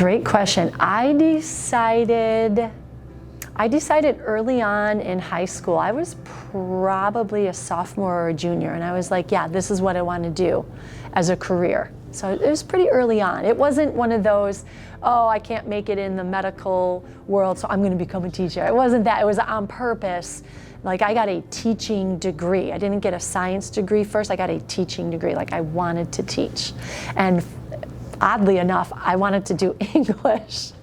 Great question. I decided early on in high school. I was probably a sophomore or a junior, and I was like, yeah, this is what I want to do as a career. So it was pretty early on. It wasn't one of those, oh, I can't make it in the medical world, so I'm going to become a teacher. It wasn't that. It was on purpose. Like, I got a teaching degree. I didn't get a science degree first. I got a teaching degree. Like, I wanted to teach. And oddly enough, I wanted to do English.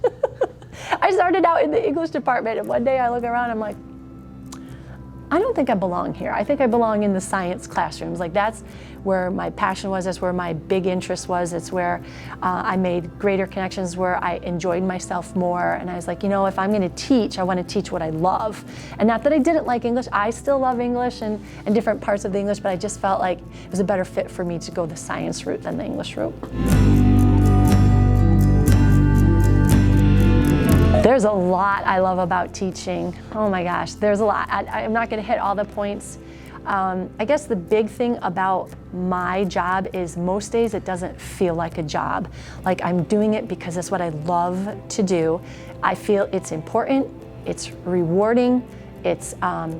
I started out in the English department, and one day I look around, I'm like, I don't think I belong here. I think I belong in the science classrooms. Like, that's where my passion was, that's where my big interest was, it's where I made greater connections, where I enjoyed myself more. And I was like, you know, if I'm gonna teach, I wanna teach what I love. And not that I didn't like English, I still love English and different parts of the English, but I just felt like it was a better fit for me to go the science route than the English route. There's a lot I love about teaching. Oh my gosh, there's a lot. I'm not gonna hit all the points. I guess the big thing about my job is most days it doesn't feel like a job. Like, I'm doing it because it's what I love to do. I feel it's important, it's rewarding, it's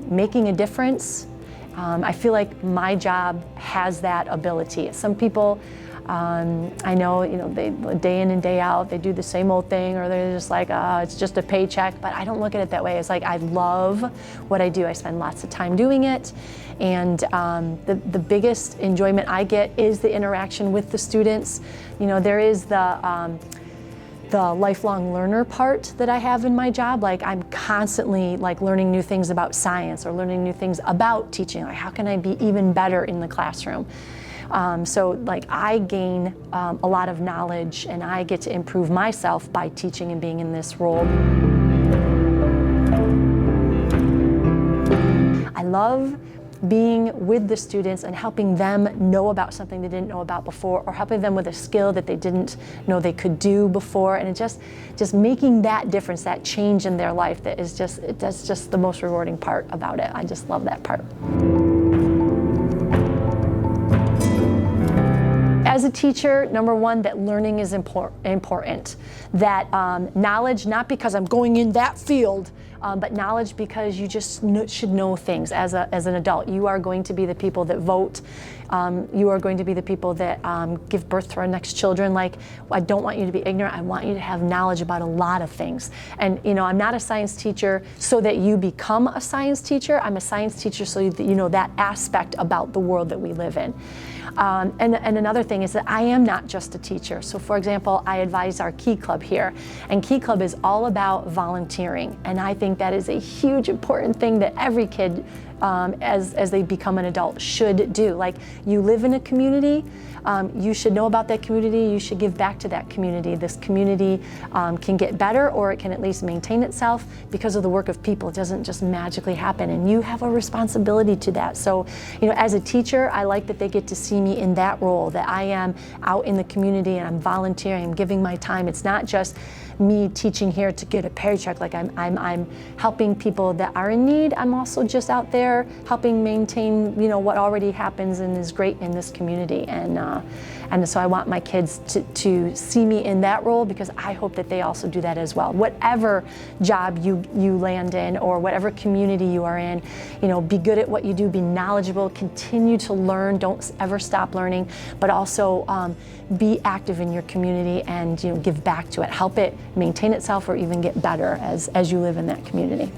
making a difference. I feel like my job has that ability. Some people, I know, you know, they day in and day out, they do the same old thing, or they're just like, it's just a paycheck. But I don't look at it that way. It's like, I love what I do. I spend lots of time doing it. And the biggest enjoyment I get is the interaction with the students. You know, there is the lifelong learner part that I have in my job. Like, I'm constantly like learning new things about science or learning new things about teaching. Like, how can I be even better in the classroom? So like, I gain a lot of knowledge, and I get to improve myself by teaching and being in this role. I love being with the students and helping them know about something they didn't know about before, or helping them with a skill that they didn't know they could do before, and it just making that difference, that change in their life, that's just the most rewarding part about it. I just love that part. As a teacher, number one, that learning is important. That knowledge, not because I'm going in that field, but knowledge because you just should know things as an adult. You are going to be the people that vote. You are going to be the people that give birth to our next children. Like, I don't want you to be ignorant. I want you to have knowledge about a lot of things. And you know, I'm not a science teacher so that you become a science teacher. I'm a science teacher so that you know that aspect about the world that we live in. And another thing is that I am not just a teacher. So for example, I advise our Key Club here, and Key Club is all about volunteering. And I think that is a huge important thing that every kid as they become an adult should do. Like, you live in a community, you should know about that community, you should give back to that community. This community can get better, or it can at least maintain itself because of the work of people. It doesn't just magically happen, and you have a responsibility to that. So, you know, as a teacher, I like that they get to see me in that role, that I am out in the community and I'm volunteering, I'm giving my time. It's not just me teaching here to get a paycheck. Like, I'm helping people that are in need. I'm also just out there helping maintain, you know, what already happens and is great in this community. And so I want my kids to see me in that role, because I hope that they also do that as well. Whatever job you land in, or whatever community you are in, you know, be good at what you do, be knowledgeable, continue to learn, don't ever stop learning, but also be active in your community and, you know, give back to it, help it maintain itself or even get better as you live in that community.